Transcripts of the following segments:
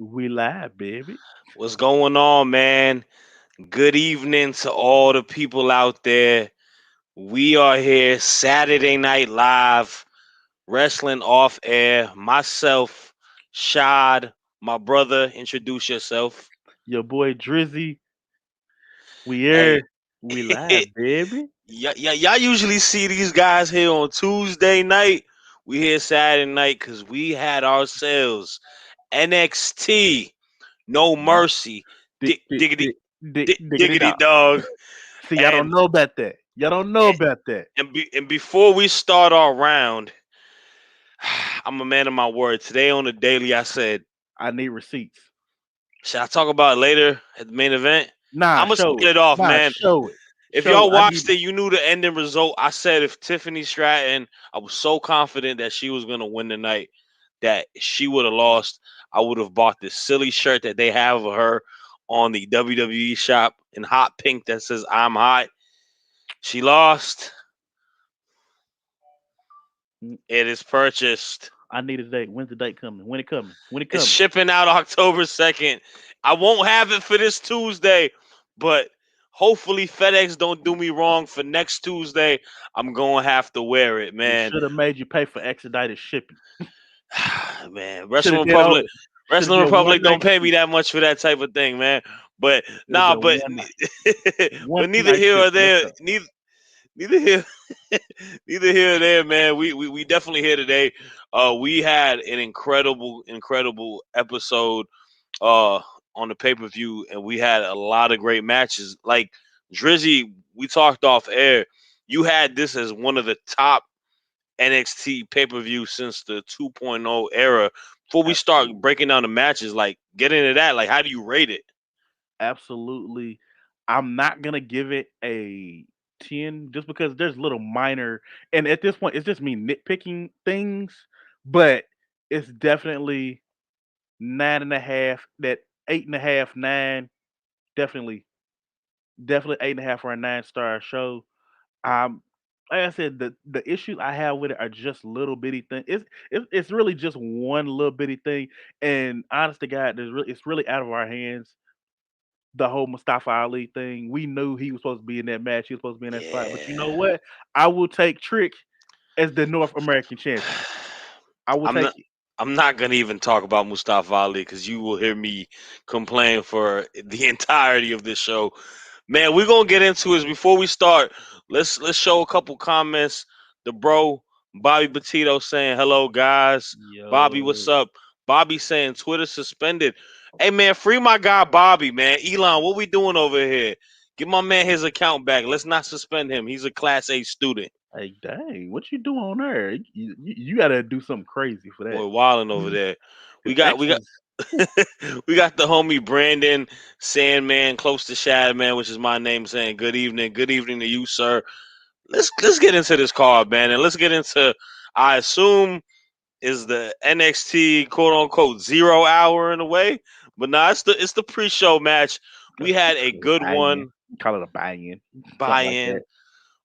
We live, baby. What's going on, man? Good evening to all the people out there. We are here Saturday Night Live, wrestling off air. Myself, Shad, my brother. Introduce yourself. Your boy Drizzy. We Hey, here. We live, baby. y'all usually see these guys here on Tuesday night. We here Saturday night because we had ourselves NXT No My Mercy, dick, dick, diggity, dick, dick, diggity diggity dog. dog, See, y'all don't and know about that. Y'all don't know about that. and before we start our round, I'm a man of my word. Today on the daily, I said, I need receipts. should I talk about it later at the main event? Nah, I'm gonna show spit it. it off, Nah, man. show it. If Show y'all it. I need watched it, you knew the ending result. I said if Tiffany Stratton, I was so confident that she was gonna win the night that she would have lost. I would have bought this silly shirt that they have of her on the WWE shop in hot pink that says "I'm hot." She lost. It is purchased. I need a date. When's the date coming? When it coming? When it It's coming? shipping out October 2nd. I won't have it for this Tuesday, but hopefully FedEx don't do me wrong for next Tuesday. I'm going to have to wear it, They man. should have made you pay for expedited shipping. Man, Should have did all. Should have Wrestling did one Republic don't night pay me shipping. that much for that type of thing, man. But Should have nah, been but one night. but One neither night here or shipping. Let's there. go. Neither here, neither here or there, man. We definitely here today. We had an incredible episode uh on the pay per view, and we had a lot of great matches. Like Drizzy, we talked off air. You had this as one of the top NXT pay per view since the 2.0 era. Before we start Absolutely. breaking down the matches, like get into that. Like, how do you rate it? Absolutely. I'm not gonna give it a 10 just because there's little minor, and at this point it's just me nitpicking things, but it's definitely 9.5, that 8.5, 9, definitely, definitely 8.5 or a 9-star show. Um like I said, the issues I have with it are just little bitty things. It's really just one little bitty thing, and honest to God, it's really out of our hands, the whole Mustafa Ali thing. We knew he was supposed to be in that match. He was supposed to be in that spot. But you know Yeah. what? I will take Trick as the North American champion. I will I'm take not. it. I'm not gonna even talk about Mustafa Ali because you will hear me complain for the entirety of this show. Man, we're gonna get into this. Before we start, let's show a couple comments. The bro Bobby Petito saying hello, guys. Bobby, what's Yo. up? Bobby saying Twitter suspended. Hey man, free my guy Bobby, man. Elon, what we doing over here? Give my man his account back. Let's not suspend him. He's a class A student. Hey, dang, what you doing on there? You gotta do something crazy for that. Boy, wilding over there. We His got we got exes. Whew. we got the homie Brandon Sandman close to Shad Man, which is my name, saying good evening. Good evening to you, sir. Let's get into this card, man, and let's get into I assume is the NXT quote unquote 0 hour in a way. But nah, it's the pre-show match. We had a good Buy-in. one Call it a buy-in. Something like buy-in. that.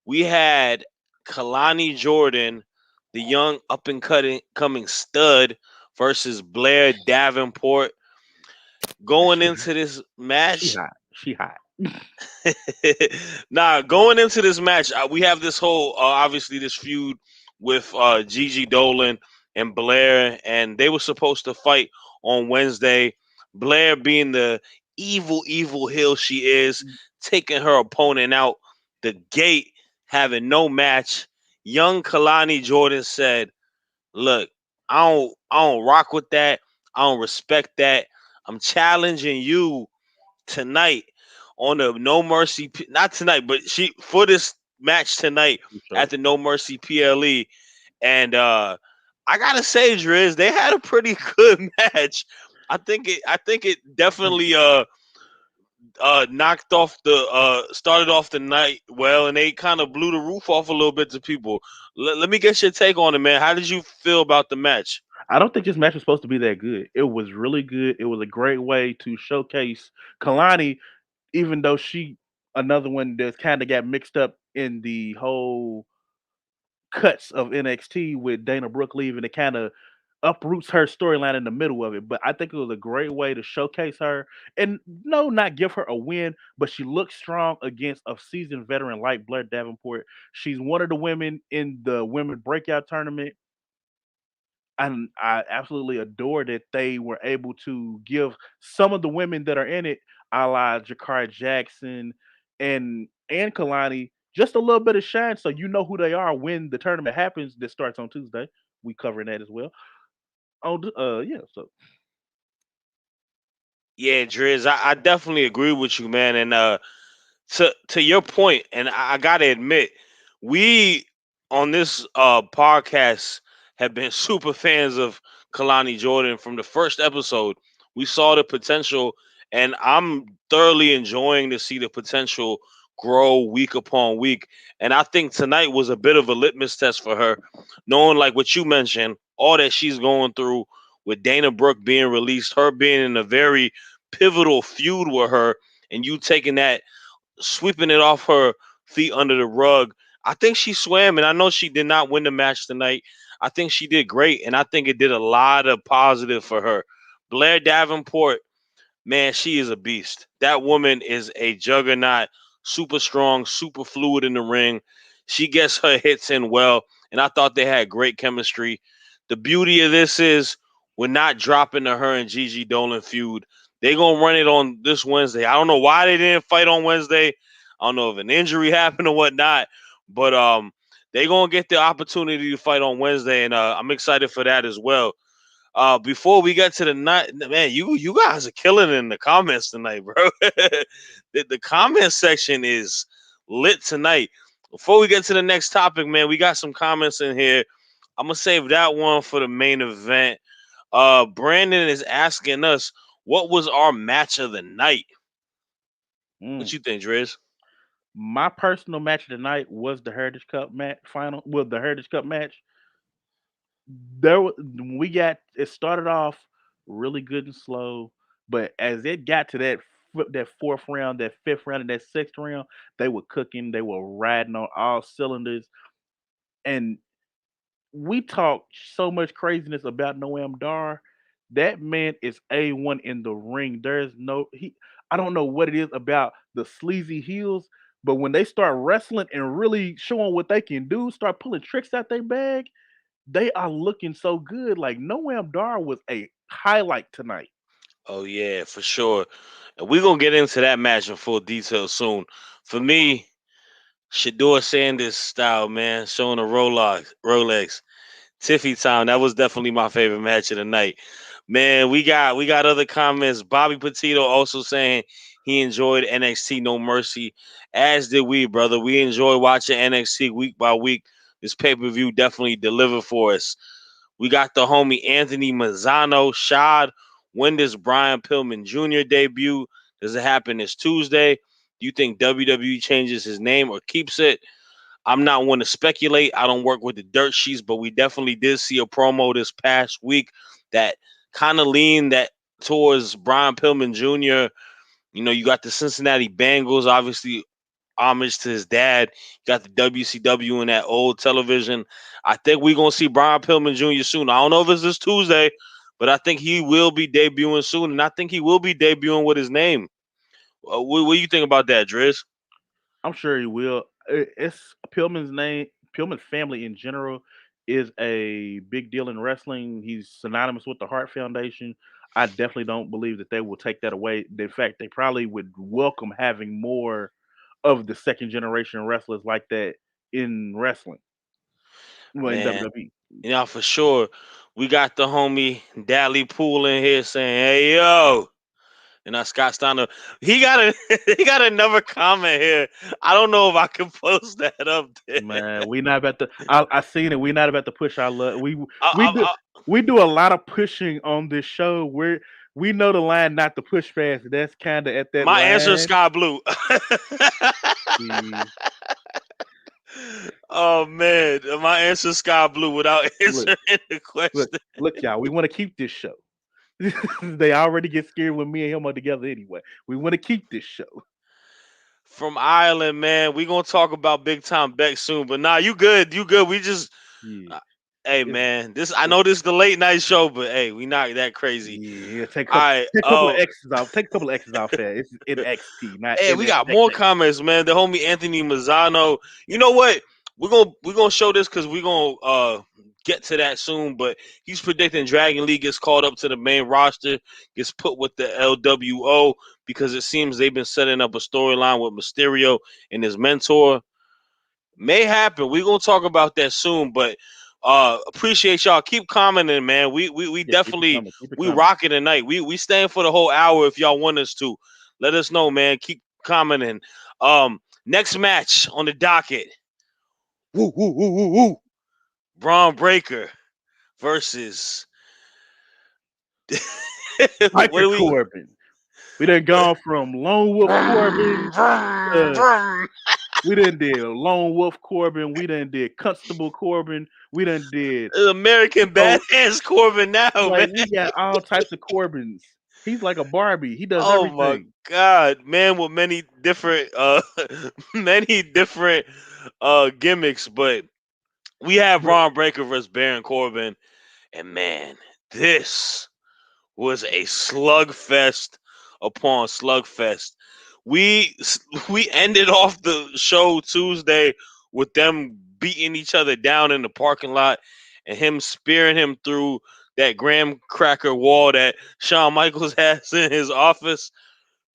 We had Kalani Jordan, the young up and coming stud, versus Blair Davenport. Going She into this she match, hot. She hot. nah, going into this match, we have this whole obviously this feud with Gigi Dolan and Blair, and they were supposed to fight on Wednesday. Blair, being the evil heel she is, taking her opponent out the gate, having no match. Young Kalani Jordan said, "Look, I don't rock with that. I don't respect that. I'm challenging you tonight on the No Mercy, not tonight, but she for this match tonight So at the No Mercy PLE." And I gotta say, Driz, they had a pretty good match. I think it definitely knocked off the started off the night well, and they kind of blew the roof off a little bit to people. Let me get your take on it, man. How did you feel about the match? I don't think this match was supposed to be that good. It was really good. It was a great way to showcase Kalani, even though she another one that's kind of got mixed up in the whole cuts of NXT with Dana Brooke leaving. It kind of uproots her storyline in the middle of it. But I think it was a great way to showcase her and no, not give her a win, but she looks strong against a seasoned veteran like Blair Davenport. She's one of the women in the women breakout tournament. And I absolutely adore that they were able to give some of the women that are in it, a la Jakar Jackson and Kalani, just a little bit of shine, so you know who they are when the tournament happens. That starts on Tuesday. We covering that as well. Yeah. So Yeah, Driz, I definitely agree with you, man. And to your point, and I gotta admit, we on this podcast have been super fans of Kalani Jordan from the first episode. We saw the potential, and I'm thoroughly enjoying to see the potential grow week upon week. And I think tonight was a bit of a litmus test for her, knowing like what you mentioned, all that she's going through with Dana Brooke being released, her being in a very pivotal feud with her, and you taking that, sweeping it off her feet under the rug. I think she swam, and I know she did not win the match tonight. I think she did great, and I think it did a lot of positive for her. Blair Davenport, man, she is a beast. That woman is a juggernaut, super strong, super fluid in the ring. She gets her hits in well, and I thought they had great chemistry. The beauty of this is we're not dropping to her and Gigi Dolan feud. They gonna run it on this Wednesday. I don't know why they didn't fight on Wednesday. I don't know if an injury happened or whatnot, but they gonna get the opportunity to fight on Wednesday, and I'm excited for that as well. Before we get to the night, man, you guys are killing it in the comments tonight, bro. The comment section is lit tonight. Before we get to the next topic, man, we got some comments in here. I'm gonna save that one for the main event. Brandon is asking us what was our match of the night. What mm. you think, Driz? My personal match of the night was the Heritage Cup match final. Well, the Heritage Cup match. We got it started off really good and slow, but as it got to that fourth round, that fifth round, and that sixth round, they were cooking. They were riding on all cylinders, and we talk so much craziness about Noam Dar. That man is A1 in the ring. There's no he I don't know what it is about the sleazy heels, but when they start wrestling and really showing what they can do, start pulling tricks out their bag, they are looking so good. Like Noam Dar was a highlight tonight. Oh yeah, for sure. And we're gonna get into that match in full detail soon. For me, Shador Sanders style, man, showing a Rolex. Tiffy time. That was definitely my favorite match of the night. Man, we got other comments. Bobby Petito also saying he enjoyed NXT No Mercy, as did we, brother. We enjoy watching NXT week by week. This pay-per-view definitely delivered for us. We got the homie Anthony Mazzano. Shad, when does Brian Pillman Jr. debut? Does it happen this Tuesday? Do you think WWE changes his name or keeps it? I'm not one to speculate. I don't work with the dirt sheets, but we definitely did see a promo this past week that kind of leaned that towards Brian Pillman Jr. You know, you got the Cincinnati Bengals, obviously homage to his dad. You got the WCW in that old television. I think we're gonna see Brian Pillman Jr. soon. I don't know if it's this Tuesday, but I think he will be debuting soon, and I think he will be debuting with his name. What do you think about that, Driz? I'm sure he will. It's Pillman's name. Pillman's family in general is a big deal in wrestling. He's synonymous with the Hart Foundation. I definitely don't believe that they will take that away. In fact, they probably would welcome having more of the second generation wrestlers like that in wrestling. Well, in Man, WWE. you know, for sure. We got the homie Dally Pool in here saying, "Hey yo," and Scott Steiner. He got a he got another comment here. I don't know if I can post that up there. Man, we not about to. I seen it. We not about to push our luck. We do I, we do a lot of pushing on this show. We know the line not to push fast. That's kind of at that my answer is line. Sky Blue. See, Oh man, my answer is Sky Blue without look, answering the look, question. look, y'all. We want to keep this show. They already get scared when me and him are together anyway. We want to keep this show. From Ireland, man, we gonna talk about Big Time Beck soon. But nah, you good, you good. We just Yeah. Hey It's, man, I it's know this is the late night show, but hey, we not that crazy. yeah. All right. Take a couple of X's off. Take a couple of X's off there. It's NXT, not Hey, we got more NXT. comments, man. The homie Anthony Mazzano. You know what? We're gonna show this because we're gonna get to that soon. But he's predicting Dragon League gets called up to the main roster, gets put with the LWO because it seems they've been setting up a storyline with Mysterio and his mentor. May happen. We're gonna talk about that soon. But appreciate y'all. Keep commenting, man. We Yeah, keep it definitely coming. Keep it we coming. rocking tonight. We staying for the whole hour if y'all want us to. Let us know, man. Keep commenting. Next match on the docket. Woo woo woo woo woo. Braun Breaker versus what Biker do we Corbin. We done what? gone from Lone Wolf Corbin to we done did Lone Wolf Corbin. We done did Constable Corbin. We done did American oh Badass Corbin now, man. like we got all types of Corbins. He's like a Barbie. He does Oh my everything. god, man with many different many different gimmicks, but we have But Braun Breaker versus Baron Corbin, and man, this was a slugfest upon slugfest. We we ended off the show Tuesday with them beating each other down in the parking lot and him spearing him through that graham cracker wall that Shawn Michaels has in his office.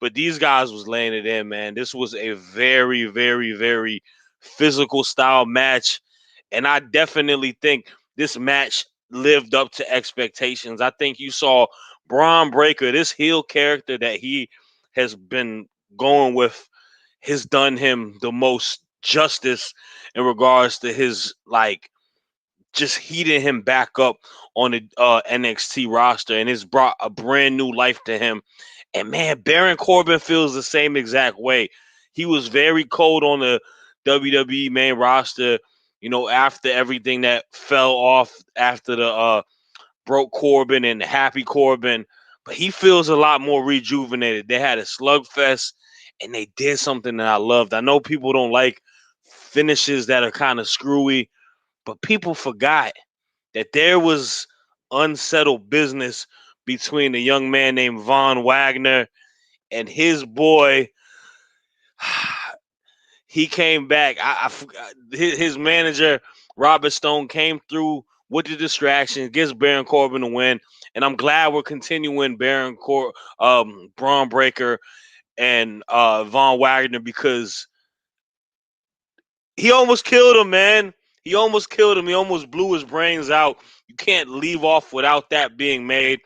But these guys was laying it in, man. This was a very, very, very physical style match, and I definitely think this match lived up to expectations. I think you saw Braun Breaker, this heel character that he has been going with, has done him the most justice in regards to his like just heating him back up on the NXT roster, and it's brought a brand new life to him. And man, Baron Corbin feels the same exact way. He was very cold on the WWE main roster, after everything that fell off after the broke Corbin and Happy Corbin. But he feels a lot more rejuvenated. They had a slugfest and they did something that I loved. I know people don't like finishes that are kind of screwy, but people forgot that there was unsettled business between a young man named Von Wagner and his boy. He came back. His manager Robert Stone came through with the distraction, gives Baron Corbin a win, and I'm glad we're continuing Braun Breaker and Von Wagner because he almost killed him, man. He almost killed him. He almost blew his brains out. You can't leave off without that being made.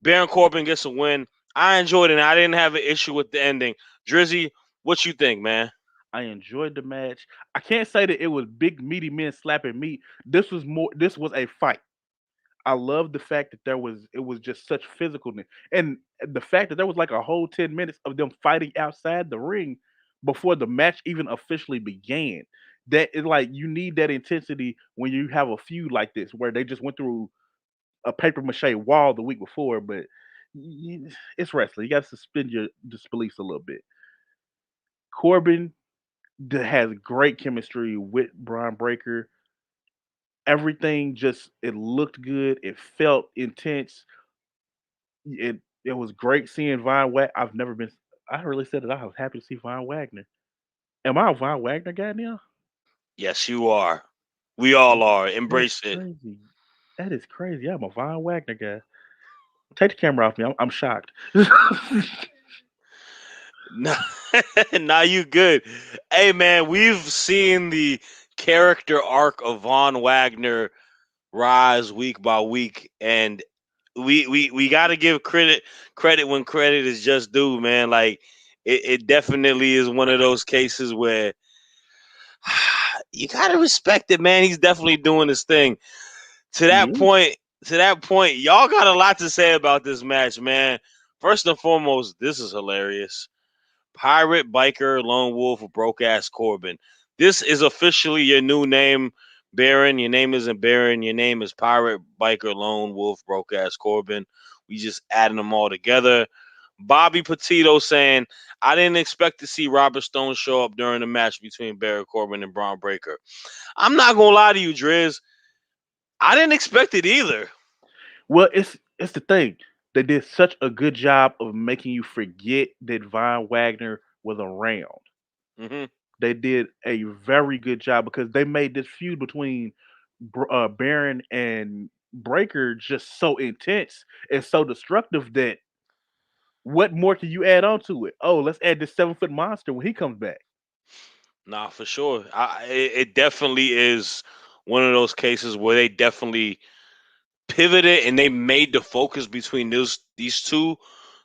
Baron Corbin gets a win. I enjoyed it. And I didn't have an issue with the ending. Drizzy, what you think, man? I enjoyed the match. I can't say that it was big meaty men slapping meat. This was more. This was a fight. I love the fact that it was just such physicalness, and the fact that there was like a whole 10 minutes of them fighting outside the ring before the match even officially began. That is like you need that intensity when you have a feud like this, where they just went through a paper mache wall the week before. But it's wrestling. You got to suspend your disbeliefs a little bit. Corbin has great chemistry with Braun Breaker. Everything just it looked good. It felt intense. It was great seeing Von Wagner. I've never been. I really said that I was happy to see Von Wagner. Am I a Von Wagner guy now? Yes, you are. We all are. That's Embrace it. crazy. That is crazy. I'm a Von Wagner guy. Take the camera off me. I'm shocked. Nah, now you good. Hey, man, we've seen the character arc of Von Wagner rise week by week, and we got to give credit when credit is just due, man. Like it definitely is one of those cases where you got to respect it, man. He's definitely doing his thing. To He that is. point, y'all got a lot to say about this match, man. First and foremost, this is hilarious. Pirate Biker Lone Wolf Broke Ass Corbin. This is officially your new name, Baron. Your name isn't Baron. Your name is Pirate Biker Lone Wolf Broke Ass Corbin. We just adding them all together. Bobby Petito saying, I didn't expect to see Robert Stone show up during the match between Baron Corbin and Braun Breaker. I'm not gonna lie to you, Driz. I didn't expect it either. Well, it's the thing. They did such a good job of making you forget that Von Wagner was around. Hmm. They did a very good job because they made this feud between Baron and Breaker just so intense and so destructive that what more can you add on to it? Oh, let's add this 7 foot monster when he comes back. Nah, for sure. It definitely is one of those cases where they definitely pivoted and they made the focus between these two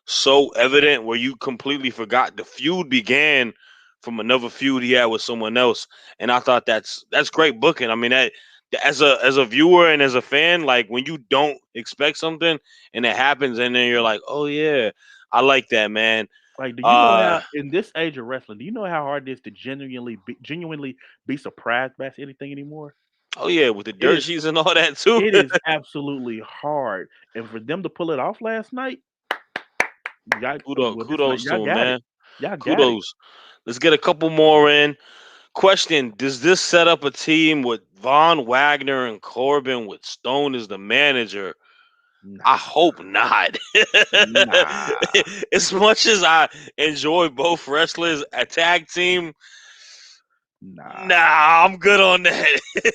so evident where you completely forgot the feud began from another feud he had with someone else. And I thought that's great booking. I mean that as a viewer and as a fan, like when you don't expect something and it happens and then you're like, oh yeah, I like that, man. Like, do you know Uh how in this age of wrestling, do you know how hard it is to genuinely be surprised by anything anymore? oh yeah, with the It dirt is sheets and all that too. it is absolutely hard, and for them to pull it off last night, y'all well this night Kudos y'all to him, got it. man. Y'all got it. Kudos. Let's get a couple more in. Question: does this set up a team with Von Wagner and Corbin with Stone as the manager? I Nah, hope not. nah, As much as I enjoy both wrestlers, a tag team, nah, nah, I'm good on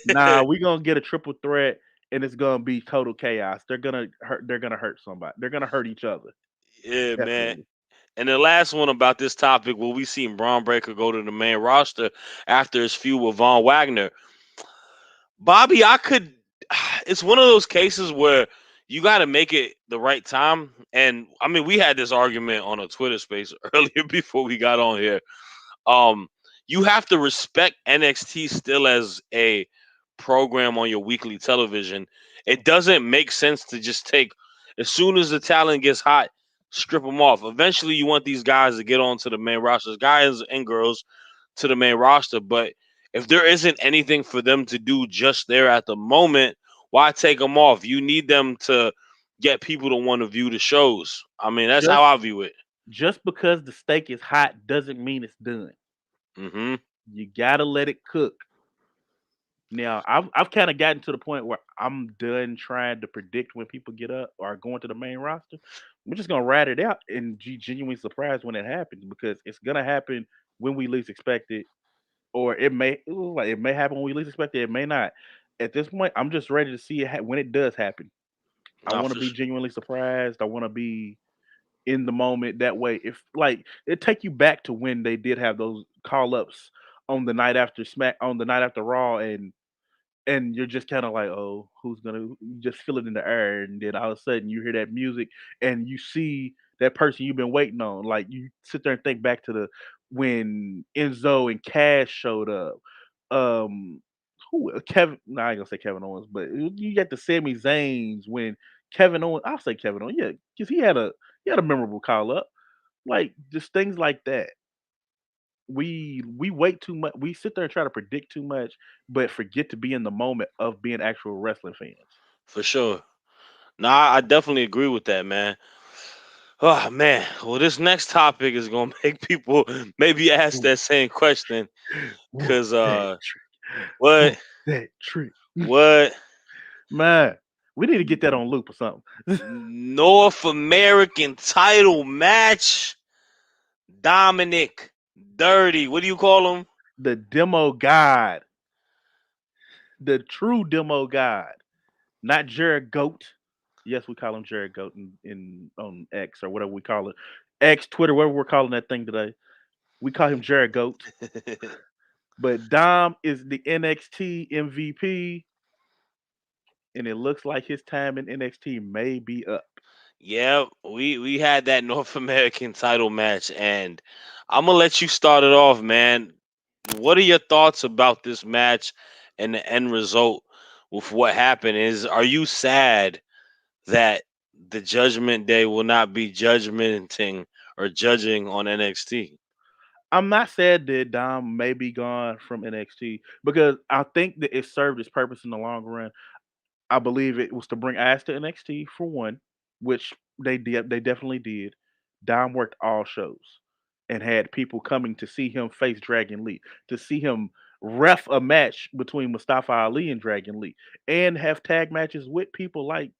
nah. that. We gonna get a triple threat, and it's gonna be total chaos. They're gonna hurt. They're gonna hurt somebody. They're gonna hurt each other. Yeah, man. Definitely. And the last one about this topic, will we seen Braun Breaker go to the main roster after his feud with Von Wagner? Bobby, I could. It's one of those cases where you got to make it the right time. And I mean, we had this argument on a Twitter space earlier before we got on here. Um, you have to respect NXT still as a program on your weekly television. It doesn't make sense to just take as soon as the talent gets hot, strip them off. Eventually, you want these guys to get onto the main rosters, guys and girls to the main roster. But if there isn't anything for them to do just there at the moment, why take them off? You need them to get people to want to view the shows. I mean, that's how Just I view it. just because the steak is hot doesn't mean it's done. Hmm. You gotta let it cook. Now, I've kind of gotten to the point where I'm done trying to predict when people get up or are going to the main roster. We're just gonna ride it out and be genuinely surprised when it happens because it's gonna happen when we least expect it, or it may happen when we least expect it. It may not. At this point, I'm just ready to see it when it does happen. I Nah, want to for be sure. genuinely surprised. I want to be in the moment. That way, if like it take you back to when they did have those call ups on the night after Smack on the night after Raw, and you're just kind of like, oh, who's gonna? You just feel it in the air, and then all of a sudden you hear that music, and you see that person you've been waiting on. Like you sit there and think back to the when Enzo and Cash showed up. Um, who Kevin? No, I ain't gonna say Kevin Owens, but you got the Sami Zayn's when Kevin Owens. I'll say Kevin Owens, yeah, because he had a memorable call up. Like just things like that. We wait too much. We sit there and try to predict too much, but forget to be in the moment of being actual wrestling fans. For sure. Nah, I definitely agree with that, man. Oh man. Well, this next topic is gonna make people maybe ask Want that same question. want Cause that trick. what Want that trick. what Man, we need to get that on loop or something. North American title match? Dominic, Dirty. What do you call him? The demo god, the true demo god, not Jared Goat. Yes, we call him Jared Goat in on X or whatever we call it. X, Twitter, whatever we're calling that thing today. We call him Jared Goat. But Dom is the NXT MVP, and it looks like his time in NXT may be up. Yeah, we had that North American title match, and I'm gonna let you start it off, man. What are your thoughts about this match and the end result with what happened? Are you sad that the Judgment Day will not be judgmenting or judging on NXT? I'm not sad that Dom may be gone from NXT because I think that it served its purpose in the long run. I believe it was to bring eyes to NXT for one, which they did. They definitely did. Dom worked all shows and had people coming to see him face Dragon Lee, to see him. ref a match between Mustafa Ali and Dragon Lee, and have tag matches with people like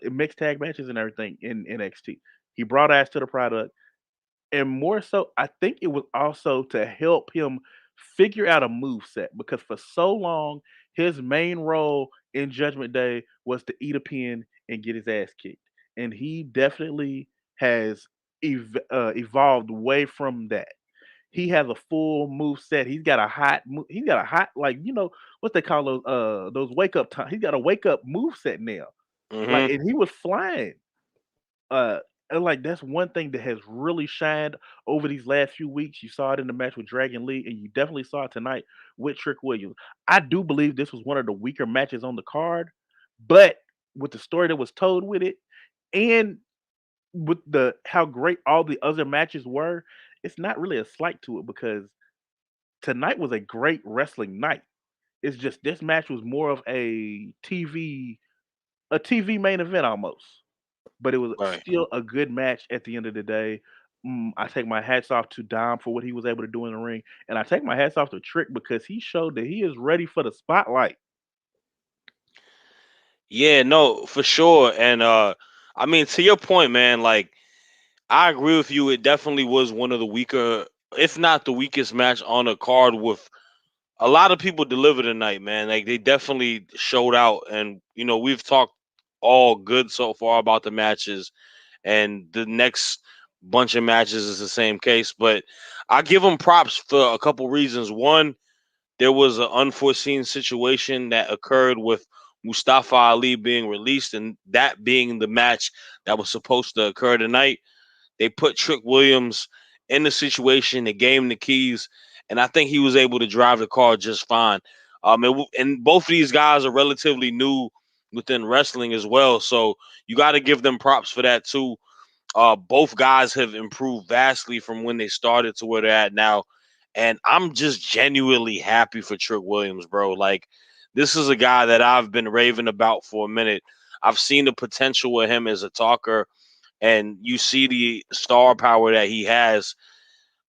mixed tag matches and everything in NXT. He brought ass to the product, and more so, I think it was also to help him figure out a move set because for so long his main role in Judgment Day was to eat a pin and get his ass kicked, and he definitely has evolved away from that. He has a full move set. He's got a hot like what they call those wake up time. He's got a wake up move set now. Like, Hmm. and he was flying. Uh, and like that's one thing that has really shined over these last few weeks. You saw it in the match with Dragon Lee, and you definitely saw it tonight with Trick Williams. I do believe this was one of the weaker matches on the card, but with the story that was told with it, and with the how great all the other matches were, it's not really a slight to it because tonight was a great wrestling night. It's just this match was more of a TV main event almost, but it was Right. still a good match at the end of the day. I take my hats off to Dom for what he was able to do in the ring, and I take my hats off to Trick because he showed that he is ready for the spotlight. Yeah, no, for sure. And I mean, to your point, man, like I agree with you. It definitely was one of the weaker, if not the weakest match on the card. With a lot of people delivered tonight, man. Like they definitely showed out, and we've talked all good so far about the matches, and the next bunch of matches is the same case. But I give them props for a couple reasons. One, there was an unforeseen situation that occurred with Mustafa Ali being released, and that being the match that was supposed to occur tonight. They put Trick Williams in the situation. They gave him the keys, and I think he was able to drive the car just fine. And both of these guys are relatively new within wrestling as well, so you got to give them props for that too. Both guys have improved vastly from when they started to where they're at now, and I'm just genuinely happy for Trick Williams, bro. Like, this is a guy that I've been raving about for a minute. I've seen the potential with him as a talker, and you see the star power that he has.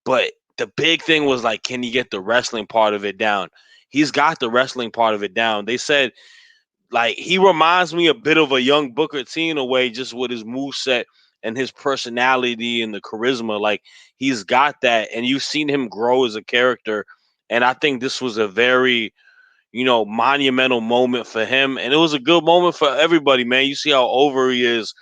But the big thing was like, can he get the wrestling part of it down? He's got the wrestling part of it down. They said like he reminds me a bit of a young Booker T in a way, just with his move set and his personality and the charisma. Like he's got that, and you've seen him grow as a character. And I think this was a very monumental moment for him, and it was a good moment for everybody, man. You see how over he is,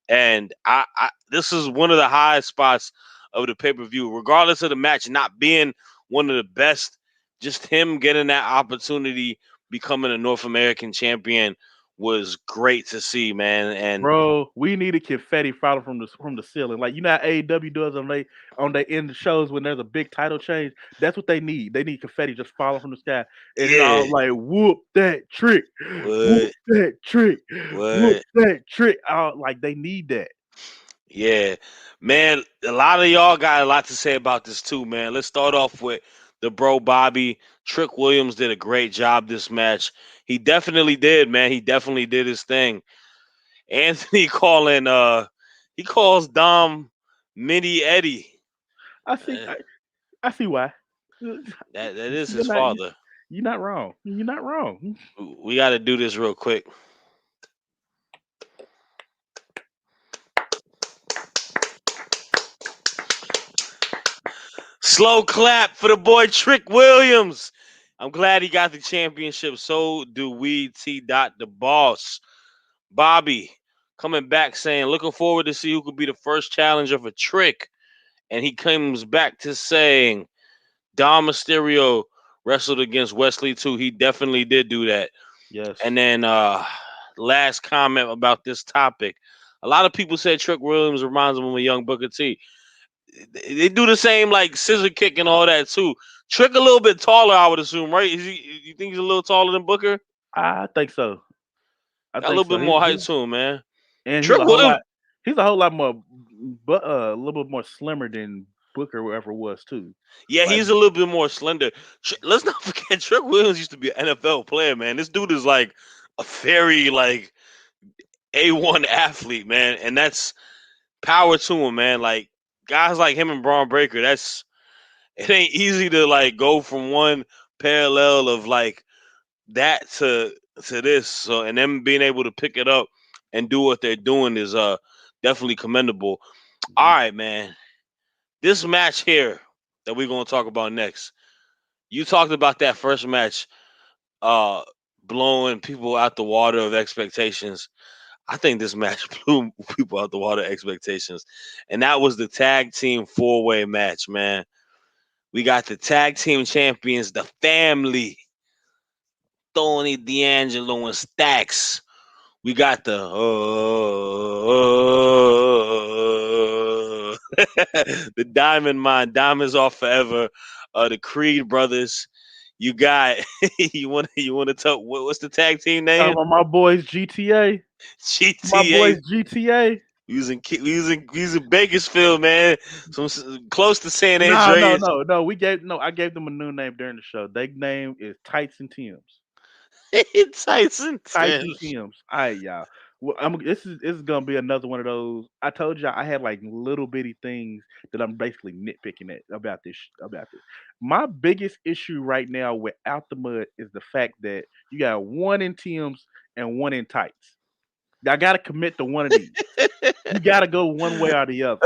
and I this is one of the highest spots of the pay per view, regardless of the match not being one of the best. Just him getting that opportunity, becoming a North American champion, was great to see, man. And Bro, we needed confetti falling from the ceiling. Like how AEW does on they end the shows when there's a big title change. That's what they need. They need confetti just falling from the sky, and it yeah, all like whoop that trick, whoop what, that trick, whoop what, that trick. Like they need that. yeah, man. A lot of y'all got a lot to say about this too, man. Let's start off with the bro Bobby. Trick Williams did a great job this match. He definitely did, man. He definitely did his thing. Anthony he calls Dom Mini Eddie. I see. Uh, I see why. that is You're his not. father. You're not wrong. You're not wrong. We got to do this real quick. Slow clap for the boy Trick Williams. I'm glad he got the championship. So do we. T. Dot the boss. Bobby coming back saying, looking forward to see who could be the first challenger for Trick. And he comes back to saying, Dom Mysterio wrestled against Wesley too. He definitely did do that. And Yes. then last comment about this topic. A lot of people said Trick Williams reminds them of a young Booker T. They do the same like scissor kick and all that too. Trick a little bit taller, I would assume, right? You think he's a little taller than Booker? I think so. I Got a think little so. bit more height to him, man. And Trick Williams, he's a whole lot more, but a little bit more slimmer than Booker ever was too. yeah, Like he's a little bit more slender. Let's not forget, Trick Williams used to be an NFL player, man. This dude is like a very like A1 athlete, man, and that's power to him, man. Like guys like him and Braun Breaker, it ain't easy to like go from one parallel of like that to this. So and them being able to pick it up and do what they're doing is definitely commendable. All Mhm. right, man. This match here that we're gonna talk about next. You talked about that first match, uh, blowing people out the water of expectations. I think this match blew people out the water of expectations, and that was the tag team 4-way match, man. We got the tag team champions, the family, Tony D'Angelo and Stacks. We got the the Diamond Mine, Diamonds Are Forever, the Creed brothers. You got you want to tell what's the tag team name? My boys GTA. My GTA. boys GTA. Using Bakersfield, man. Some close to San No, no, Andreas. no, no. We gave no. I gave them a new name during the show. Their name is Tights and Tims. Tyson Tights and Tims. Tims. All right, y'all. Well, this is gonna be another one of those. I told y'all I had like little bitty things that I'm basically nitpicking at about this. My biggest issue right now with Out the Mud is the fact that you got one in Tims and one in tights. I gotta commit to one of these. You gotta go one way or the other.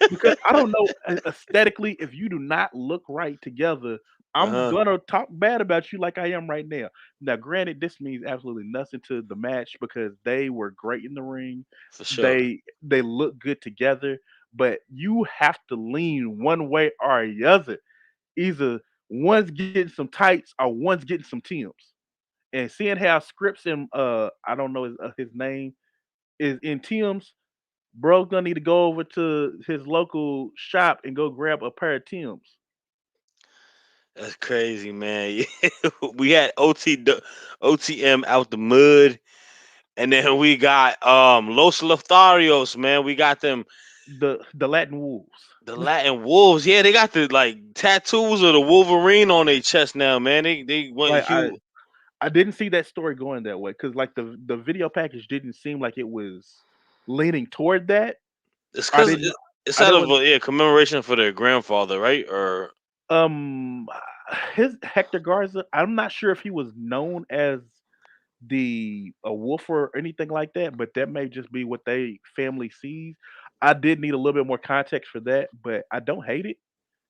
Because I don't know aesthetically, if you do not look right together, I'm Uh huh. gonna talk bad about you like I am right now. Now, granted, this means absolutely nothing to the match because they were great in the ring. For sure. They look good together, but you have to lean one way or the other. Either one's getting some tights or one's getting some Tims. And seeing how Scripps and I don't know his name is in Tim's, bro's gonna need to go over to his local shop and go grab a pair of Tims. That's crazy, man. We had OTM out the mud, and then we got Los Lotharios, man. We got them The Latin Wolves. the Latin Wolves. Yeah, they got the like tattoos of the Wolverine on their chest now, man. They went Like huge. I didn't see that story going that way because like the video package didn't seem like it was leaning toward that. It's I because didn't. it's I out of didn't. yeah commemoration for their grandfather, right? Or Um, his Hector Garza. I'm not sure if he was known as the a wolf or anything like that, but that may just be what they family sees. I did need a little bit more context for that, but I don't hate it.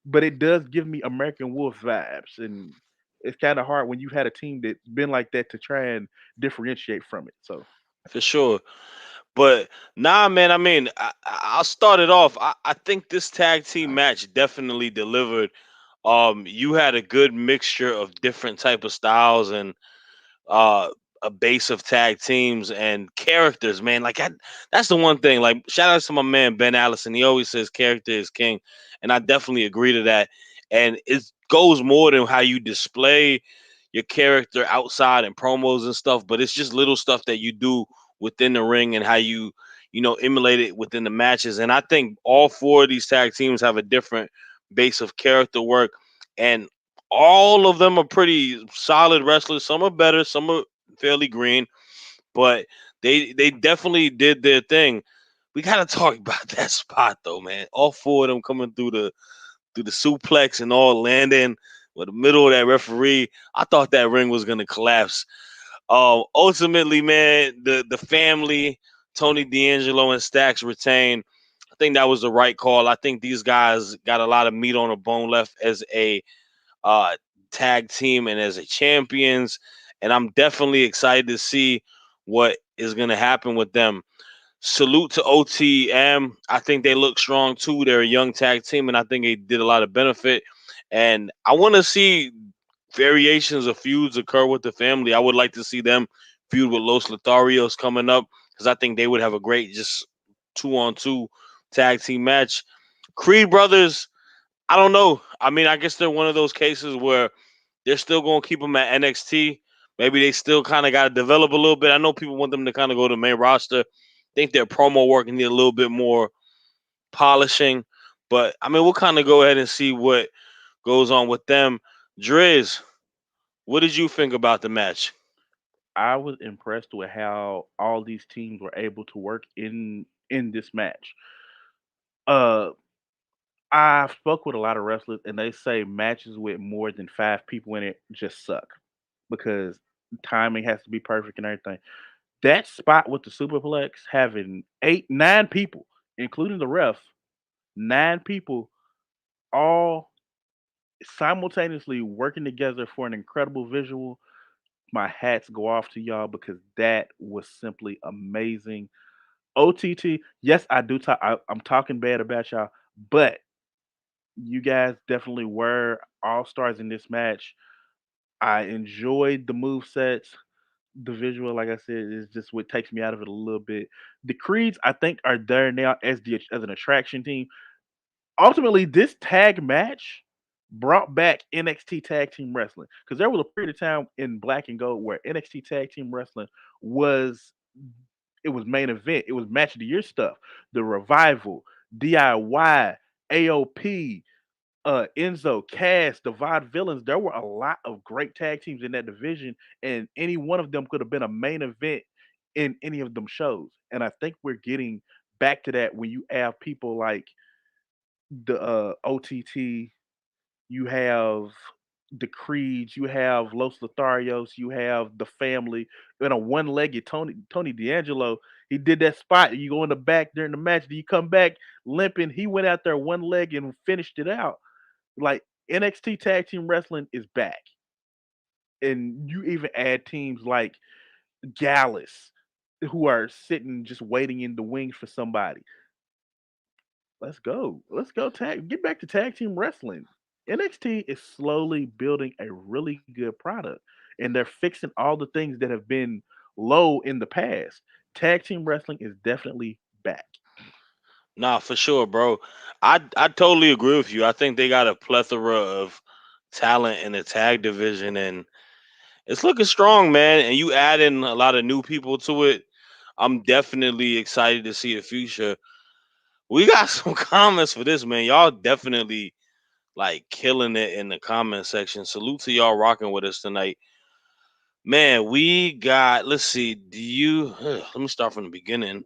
But it does give me American Wolf vibes, and it's kind of hard when you had a team that's been like that to try and differentiate from it. So for sure. But nah, man. I mean, I'll start it off. I think this tag team match definitely delivered. You had a good mixture of different type of styles and uh a base of tag teams and characters, man. That's the one thing. Like shout out to my man Ben Allison. He always says character is king, and I definitely agree to that. And it goes more than how you display your character outside and promos and stuff, but it's just little stuff that you do within the ring and how you emulate it within the matches. And I think all four of these tag teams have a different base of character work, and all of them are pretty solid wrestlers. Some are better, some are fairly green, but they definitely did their thing. We gotta talk about that spot though, man. All four of them coming through the suplex and all landing with the middle of that referee. I thought that ring was gonna collapse. Ultimately, man, the family, Tony D'Angelo and Stacks retain. I think that was the right call. I think these guys got a lot of meat on the bone left as a uh, tag team and as a champions. And I'm definitely excited to see what is going to happen with them. Salute to OTM. I think they look strong too. They're a young tag team, and I think they did a lot of benefit. And I want to see variations of feuds occur with the family. I would like to see them feud with Los Lotharios coming up because I think they would have a great just 2-on-2 tag team match. Creed brothers, I don't know. I mean, I guess they're one of those cases where they're still going to keep them at NXT. Maybe they still kind of got to develop a little bit. I know people want them to kind of go to the main roster. Think their promo work need a little bit more polishing. But I mean, we'll kind of go ahead and see what goes on with them. Driz, what did you think about the match? I was impressed with how all these teams were able to work in this match. Uh, I've spoke with a lot of wrestlers, and they say matches with more than 5 people in it just suck because timing has to be perfect and everything. That spot with the superplex having 9 people, including the ref, 9 people all simultaneously working together for an incredible visual. My hats go off to y'all because that was simply amazing. OTT, yes, I do talk. I'm talking bad about y'all, but you guys definitely were all stars in this match. I enjoyed the move sets. The visual, like I said, is just what takes me out of it a little bit. The Creeds, I think, are there now as an attraction team. Ultimately, this tag match brought back NXT Tag Team Wrestling because there was a period of time in Black and Gold where NXT Tag Team Wrestling was main event. It was match of the year stuff. The Revival, DIY, AOP, Enzo, Cass, the Villains. There were a lot of great tag teams in that division, and any one of them could have been a main event in any of them shows. And I think we're getting back to that when you have people like the OTT, you have the Creeds, you have Los Lotharios, you have the family, and a one-legged Tony D'Angelo. He did that spot. You go in the back during the match, do you come back limping? He went out there one leg and finished it out. Like NXT Tag Team Wrestling is back, and you even add teams like Gallus, who are sitting just waiting in the wings for somebody. Let's go. Let's go tag. Get back to tag team wrestling. NXT is slowly building a really good product, and they're fixing all the things that have been low in the past. Tag team wrestling is definitely back. Nah, for sure, bro. I totally agree with you. I think they got a plethora of talent in the tag division, and it's looking strong, man. And you add in a lot of new people to it. I'm definitely excited to see the future. We got some comments for this, man. Y'all definitely like killing it in the comment section. Salute to y'all rocking with us tonight. Man, we got, let's see, let me start from the beginning.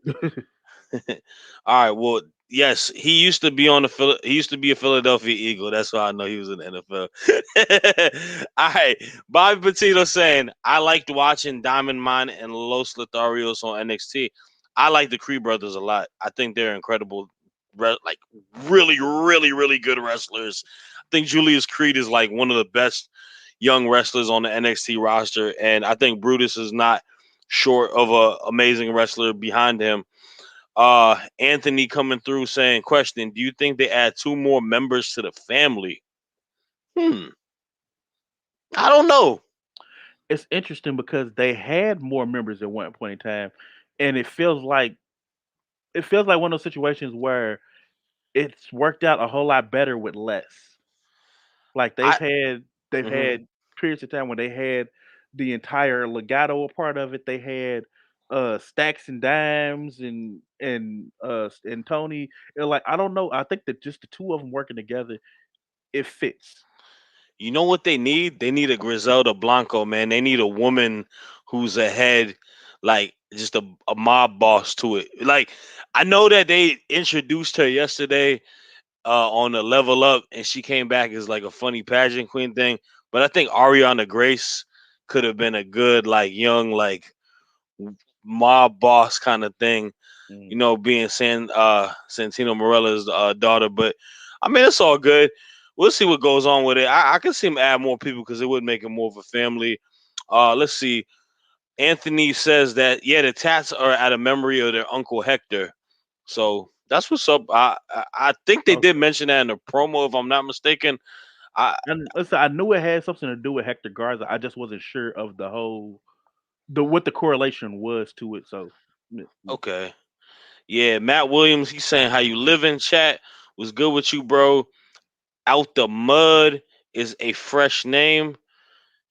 All right. Well, yes, he used to be a Philadelphia Eagle. That's why I know he was in the NFL. All right. Bobby Petito saying, I liked watching Diamond Mine and Los Lotharios on NXT. I like the Creed brothers a lot. I think they're incredible, like really, really, really good wrestlers. I think Julius Creed is like one of the best young wrestlers on the NXT roster, and I think Brutus is not short of a amazing wrestler behind him. Anthony coming through saying, question, do you think they add two more members to the family? Hmm. I don't know. It's interesting because they had more members at one point in time, and it feels like one of those situations where it's worked out a whole lot better with less. Like I they've mhm. had periods of time when they had the entire legato a part of it. They had stacks and dimes and Tony. And like I don't know. I think that just the two of them working together, it fits. You know what they need? They need a Griselda Blanco, man. They need a woman who's a head, like just a mob boss to it. Like I know that they introduced her yesterday on the level up, and she came back as like a funny pageant queen thing. But I think Ariana Grace could have been a good like young like mob boss kind of thing. You Mm. know, being Santino Morella's daughter. But I mean, it's all good. We'll see what goes on with it. I can see him add more people because it would make it more of a family. Let's see. Anthony says that yeah, the tats are out of memory of their uncle Hector. So that's what's up. I think they did Okay. mention that in the promo, if I'm not mistaken. I And listen, I knew it had something to do with Hector Garza. I just wasn't sure of the what the correlation was to it. So okay. Yeah, Matt Williams, he's saying how you live in chat was good with you, bro. Out the mud is a fresh name.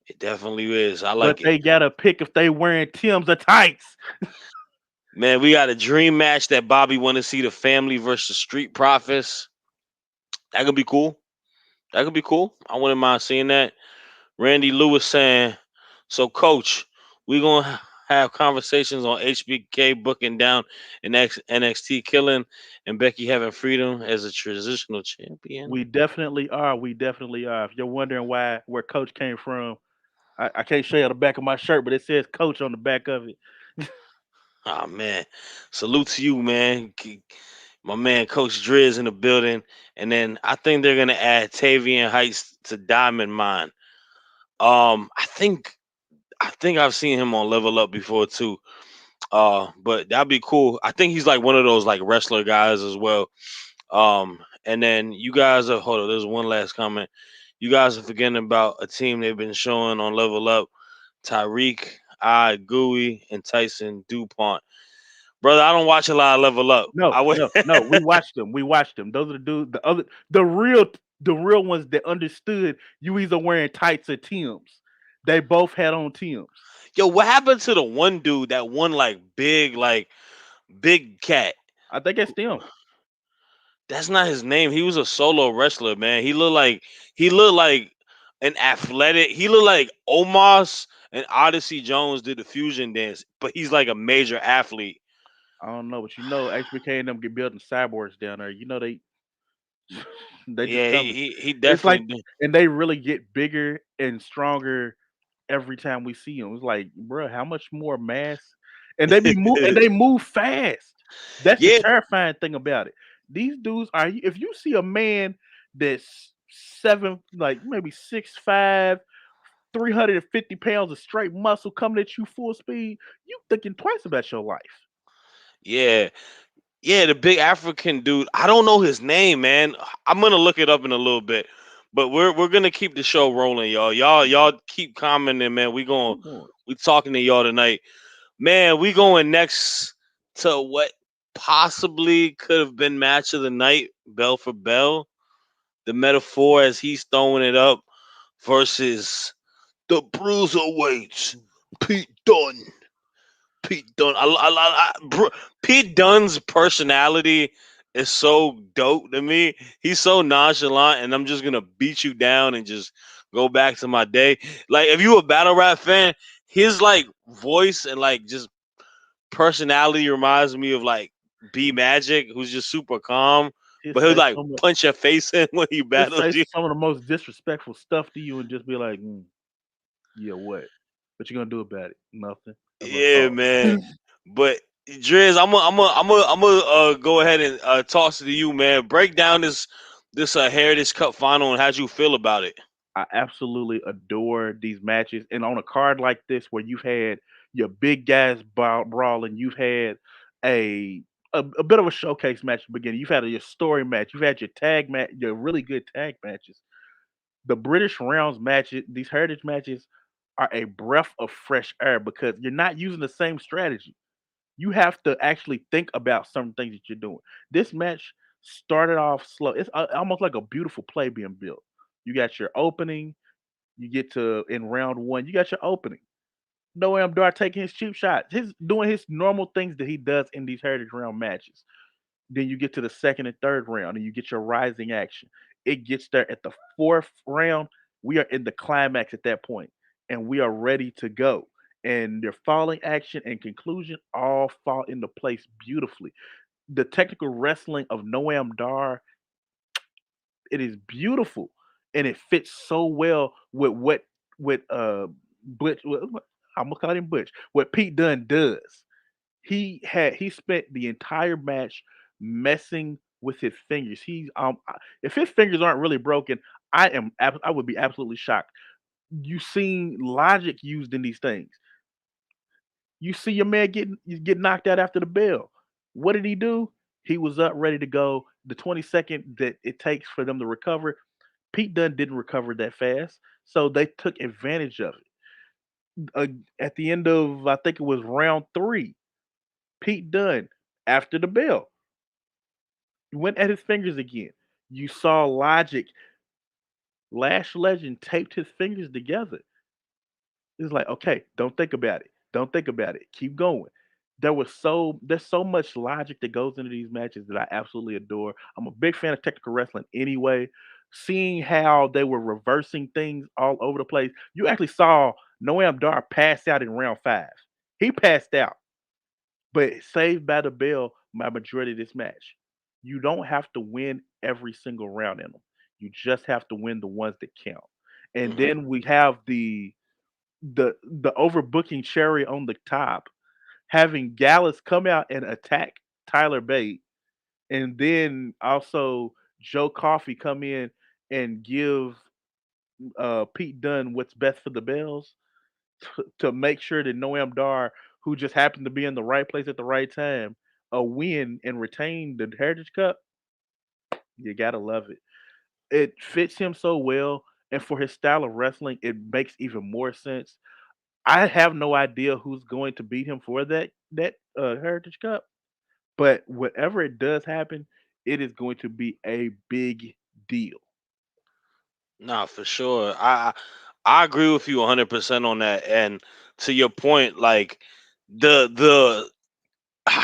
It definitely is. I but like it. they gotta pick if they wearing Tim's or tights. Man, we got a dream match that Bobby want to see the family versus Street Profits. That could be cool. That could be cool. I wouldn't mind seeing that. Randy Lewis saying, so coach, we going have conversations on HBK booking down in NXT killing and Becky having freedom as a transitional champion? We definitely are. We definitely are. If you're wondering where Coach came from, I can't show you the back of my shirt, but it says Coach on the back of it. Ah man, salute to you, man. My man, Coach Driz in the building, and then I think they're gonna add Tavian Heights to Diamond Mine. I think I've seen him on Level Up before too. But that'd be cool. I think he's like one of those like wrestler guys as well. And then you guys are hold on. There's one last comment. You guys are forgetting about a team they've been showing on Level Up: Tyreek, Gooey, and Tyson Dupont. Brother, I don't watch a lot of Level Up. No, I would. no, no. We watched them. We watched them. Those are the dudes. The real ones that understood you either wearing tights or Tims. They both had on Tims. Yo, what happened to the one dude that won like big cat? I think it's them. That's not his name. He was a solo wrestler, man. He looked like an athletic. He looked like Omos and Odyssey Jones did the fusion dance, but he's like a major athlete. I don't know, but HBK and them get building cyborgs down there. They just Yeah, coming. he It's like, definitely did. and they really get bigger and stronger every time we see them. It's like, bro, how much more mass? And they move fast. That's the Yeah, terrifying thing about it. These dudes are. If you see a man that's seven, like maybe 6'5", 350 pounds of straight muscle coming at you full speed, you thinking twice about your life. yeah, yeah. The big African dude. I don't know his name, man. I'm gonna look it up in a little bit. But we're gonna keep the show rolling, y'all. Y'all keep commenting, man. Keep going. We talking to y'all tonight. Man, we going next to what possibly could have been match of the night, bell for bell. The metaphor as he's throwing it up versus the bruiserweights, Pete Dunne. Pete Dunne. Pete Dunne's personality is so dope to me. He's so nonchalant, and I'm just gonna beat you down and just go back to my day. Like if you a battle rap fan, his like voice and like just personality reminds me of like B Magic, who's just super calm, He'll but he'll say like some of punch your face in when he he'll battles say you. some of the most disrespectful stuff to you and just be like, yeah, what? What you gonna do about it? Nothing. That's what I Yeah, thought. man. But Driz, I'm gonna go ahead and toss it to you, man. Break down this Heritage Cup final and how'd you feel about it? I absolutely adore these matches. And on a card like this, where you've had your big guys brawling, you've had a, a bit of a showcase match at the beginning. You've had your story match. You've had your tag match, your really good tag matches. The British rounds matches, these heritage matches, are a breath of fresh air because you're not using the same strategy. You have to actually think about some things that you're doing. This match started off slow. It's almost like a beautiful play being built. You got your opening. You get to in round one. You got your opening. Noam Dar taking his cheap shot, his doing his normal things that he does in these heritage round matches. Then you get to the second and third round, and you get your rising action. It gets there at the fourth round. We are in the climax at that point, and we are ready to go. And their falling action and conclusion all fall into place beautifully. The technical wrestling of Noam Dar, it is beautiful, and it fits so well with with Butch. I'm gonna call him Butch. What Pete Dunne does. He spent the entire match messing with his fingers. If his fingers aren't really broken, I would be absolutely shocked. You seen logic used in these things. You see your man get knocked out after the bell. What did he do? He was up ready to go. The 20-second that it takes for them to recover, Pete Dunne didn't recover that fast, so they took advantage of it. Uh, at the end of I think it was round three, Pete Dunne after the bell went at his fingers again. You saw logic. Lash Legend taped his fingers together. It's like, okay, don't think about it. Don't think about it. Keep going. There's so much logic that goes into these matches that I absolutely adore. I'm a big fan of technical wrestling anyway. Seeing how they were reversing things all over the place. You actually saw Noam Dar pass out in round five. He passed out, but saved by the bell my majority of this match. You don't have to win every single round in them. You just have to win the ones that count. And Hmm. then we have the overbooking cherry on the top, having Gallus come out and attack Tyler Bate, and then also Joe Coffey come in and give Pete Dunne what's best for the Bells to make sure that Noam Dar, who just happened to be in the right place at the right time, a win and retain the Heritage Cup. You gotta love it. It fits him so well, and for his style of wrestling, it makes even more sense. I have no idea who's going to beat him for that Heritage Cup, but whatever it does happen, it is going to be a big deal. Nah, for sure. I agree with you 100% on that. And to your point, like the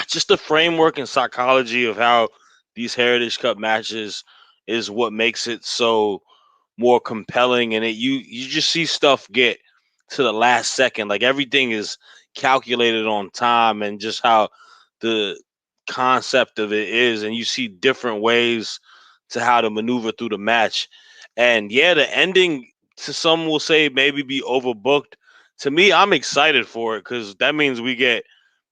just the framework and psychology of how these Heritage Cup matches is what makes it so more compelling. And you just see stuff get to the last second. Like everything is calculated on time and just how the concept of it is, and you see different ways to how to maneuver through the match. And yeah, the ending, to some will say, maybe be overbooked. To me, I'm excited for it because that means we get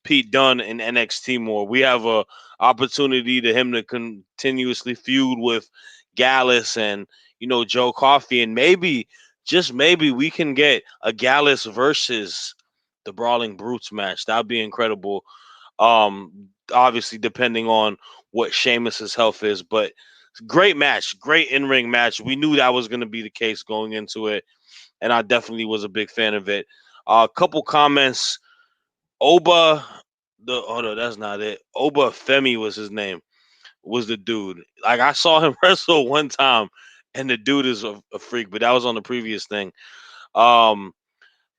Pete Dunne in NXT more. We have a opportunity to him to continuously feud with Gallus and Joe Coffey, and maybe, just maybe, we can get a Gallus versus the Brawling Brutes match. That'd be incredible. Obviously depending on what Sheamus's health is, but great match, great in ring match. We knew that was going to be the case going into it, and I definitely was a big fan of it. A couple comments. Oba, oh no, that's not it. Oba Femi was his name. Was the dude? Like I saw him wrestle one time, and the dude is a freak. But that was on the previous thing. Um,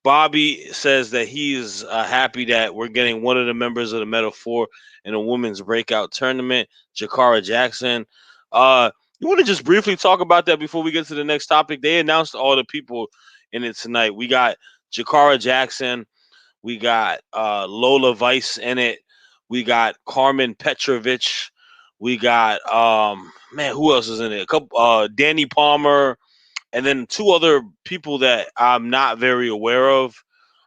Bobby says that he is happy that we're getting one of the members of the Metal Four in a women's breakout tournament, Jakara Jackson. You want to just briefly talk about that before we get to the next topic? They announced all the people in it tonight. We got Jakara Jackson. We got Lola Vice in it. We got Carmen Petrovich. We got man, who else is in it? A couple Danny Palmer, and then two other people that I'm not very aware of.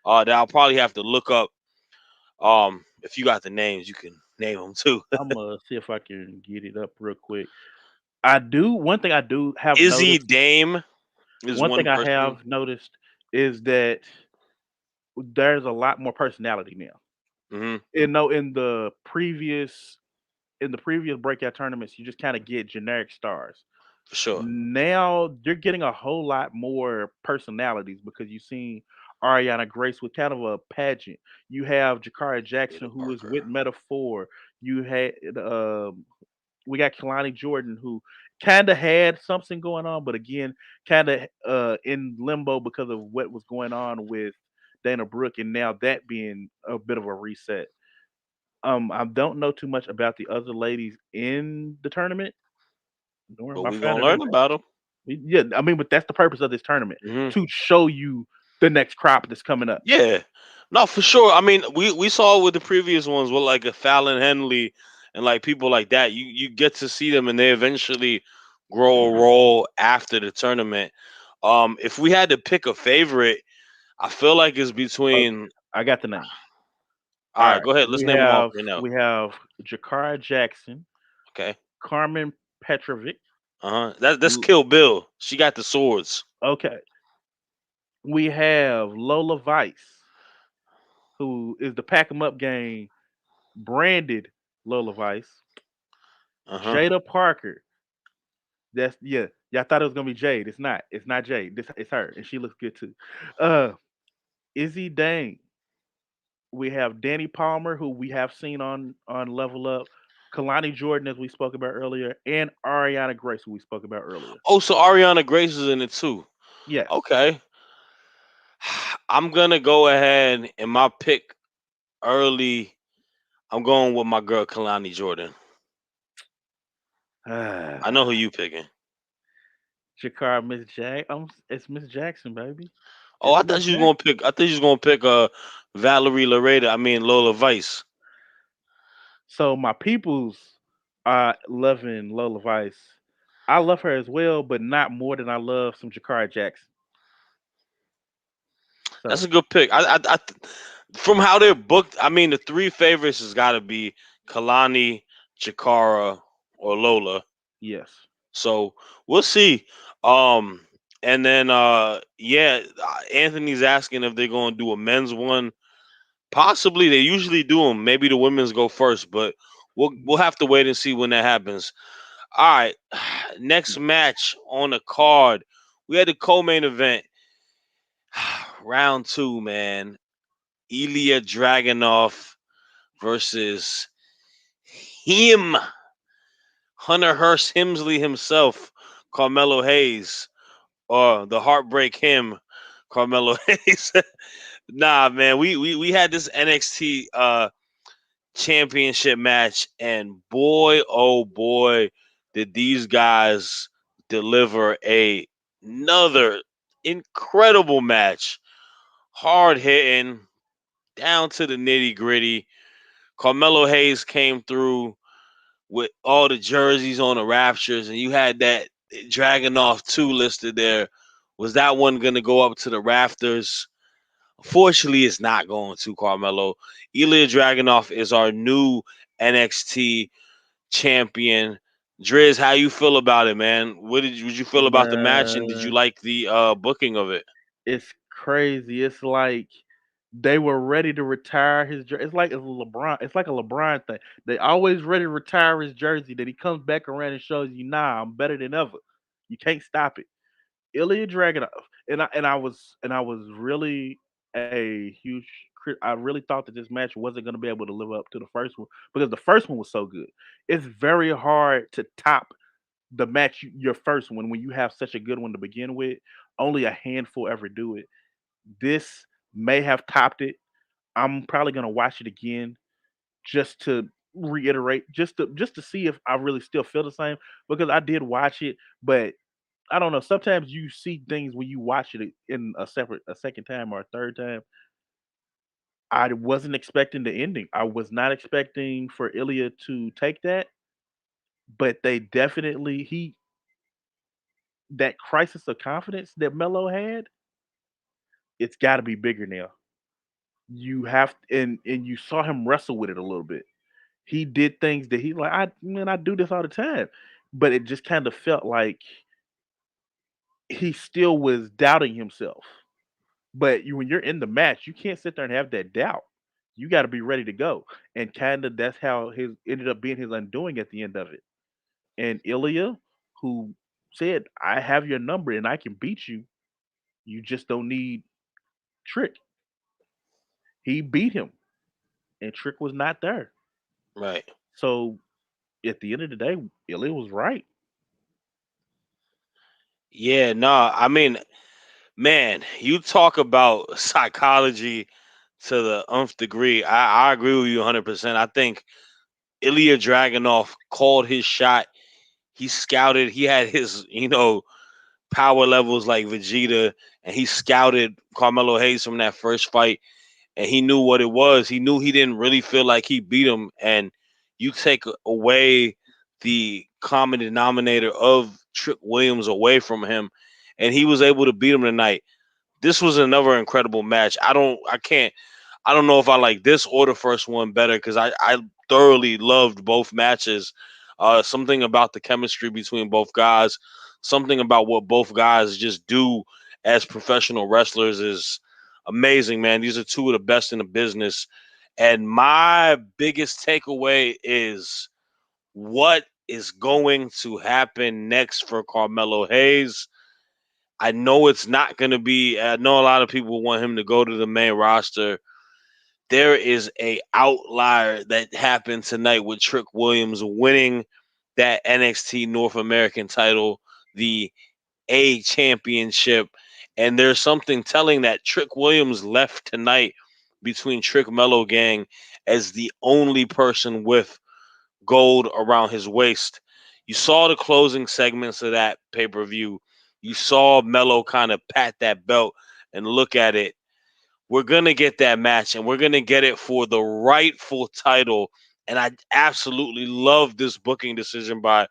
That I'll probably have to look up. If you got the names, you can name them too. I'm gonna see if I can get it up real quick. I do one thing I do have Izzy noticed. Dame is One one thing I person. have noticed is that there's a lot more personality now. Hmm. In the previous breakout tournaments, you just kind of get generic stars. For sure. Now you're getting a whole lot more personalities because you've seen Ariana Grace with kind of a pageant. You have Jakara Ada Jackson who is Parker. with Metaphor. You had we got Kalani Jordan who kind of had something going on, but again, kind of in limbo because of what was going on with Dana Brooke, and now that being a bit of a reset. I don't know too much about the other ladies in the tournament, nor But am I we gonna finding her learn name. about them. Yeah, I mean, but that's the purpose of this tournament Hmm. to show you the next crop that's coming up. Yeah, no, for sure. I mean, we saw with the previous ones with like a Fallon Henley and like people like that. You get to see them, and they eventually grow a role after the tournament. If we had to pick a favorite, I feel like it's Okay, between. I got the names. All All right, right, go ahead. Let's we name them off have right now. we have Jakara Jackson, Okay. Carmen Petrovic. That's l- Kill Bill. She got the swords. Okay, we have Lola Vice, who is the Pack 'Em Up gang branded Lola Vice. Uh huh. Jada Parker. That's yeah. Y'all thought it was gonna be Jade. It's not. It's not Jade. This it's her, and she looks good too. Uh, Izzy Dane. We have Danny Palmer, who we have seen on Level Up. Kalani Jordan, as we spoke about earlier, and Ariana Grace, who we spoke about earlier. Oh, so Ariana Grace is in it too. Yes. Okay. I'm gonna go ahead and my pick early. I'm going with my girl Kalani Jordan. I know who you picking. Jakar, Miss Jack. It's Miss Jackson, baby. Oh, It's a good match. I thought you was gonna pick Valerie Loretta. I mean Lola Vice. So my peoples are loving Lola Vice. I love her as well, but not more than I love some Jakara Jackson. That's So a good pick. From how they're booked, I mean the three favorites has got to be Kalani, Jakara, or Lola. yes, So we'll see. Um, and then yeah, Anthony's asking if they're gonna do a men's one. Possibly, they usually do them. Maybe the women's go first, but we'll have to wait and see when that happens. All right, next match on the card, we had the co-main event, round two. Man, Ilya Dragunov versus him, Hunter Hearst Hemsley himself, Carmelo Hayes, or the Heartbreak Him, Carmelo Hayes. Nah, man, we had this NXT championship match, and boy, oh boy, did these guys deliver another incredible match. Hard hitting, down to the nitty gritty. Carmelo Hayes came through with all the jerseys on the Raptures, and you had that Dragunov 2 listed there. Was that one going to go up to the rafters? Unfortunately, it's not going to, Carmelo. Ilya Dragunov is our new NXT champion. Driz, how you feel about it, man? Would you feel about the match, and did you man, like the booking of it? it's crazy. It's like they were ready to retire his jersey. It's like it's LeBron. It's like a LeBron thing. They always ready to retire his jersey. Then he comes back around and shows you, nah, I'm better than ever. You can't stop it. Ilya Dragunov, and I was really a huge. I really thought that this match wasn't going to be able to live up to the first one because the first one was so good. It's very hard to top the match your first one when you have such a good one to begin with. Only a handful ever do it. This may have topped it. I'm probably going to watch it again just to reiterate, just to see if I really still feel the same because I did watch it, but I don't know. Sometimes you see things when you watch it in a second time or a third time. I wasn't expecting the ending. I was not expecting for Ilya to take that, but they definitely he that crisis of confidence that Melo had, it's got to be bigger now. You have and you saw him wrestle with it a little bit. He did things that he like. I do this all the time, but it just kind of felt like he still was doubting himself. But when you're in the match, you can't sit there and have that doubt. You got to be ready to go. And kind of that's how his ended up being his undoing at the end of it. And Ilya, who said, "I have your number and I can beat you. You just don't need Trick." He beat him, and Trick was not there. Right. So at the end of the day, Ilya was right. Yeah, nah. I mean, man, you talk about psychology to the nth degree. I agree with you 100%. I think Ilya Dragunov called his shot. He scouted. He had his, power levels like Vegeta, and he scouted Carmelo Hayes from that first fight, and he knew what it was. He knew he didn't really feel like he beat him, and you take away the common denominator of Trick Williams away from him, and he was able to beat him tonight. This was another incredible match. I don't know if I like this or the first one better because I thoroughly loved both matches. Something about the chemistry between both guys, something about what both guys just do as professional wrestlers is amazing, man. These are two of the best in the business. And my biggest takeaway is what is going to happen next for Carmelo Hayes. I know it's not going to be, I know a lot of people want him to go to the main roster. There is a outlier that happened tonight with Trick Williams winning that NXT North American title, the A championship. And there's something telling that Trick Williams left tonight between Trick Mellow Gang as the only person with gold around his waist. You saw the closing segments of that pay per view. You saw Mello kind of pat that belt and look at it, we're gonna get that match, and we're gonna get it for the rightful title. And I absolutely love this booking decision by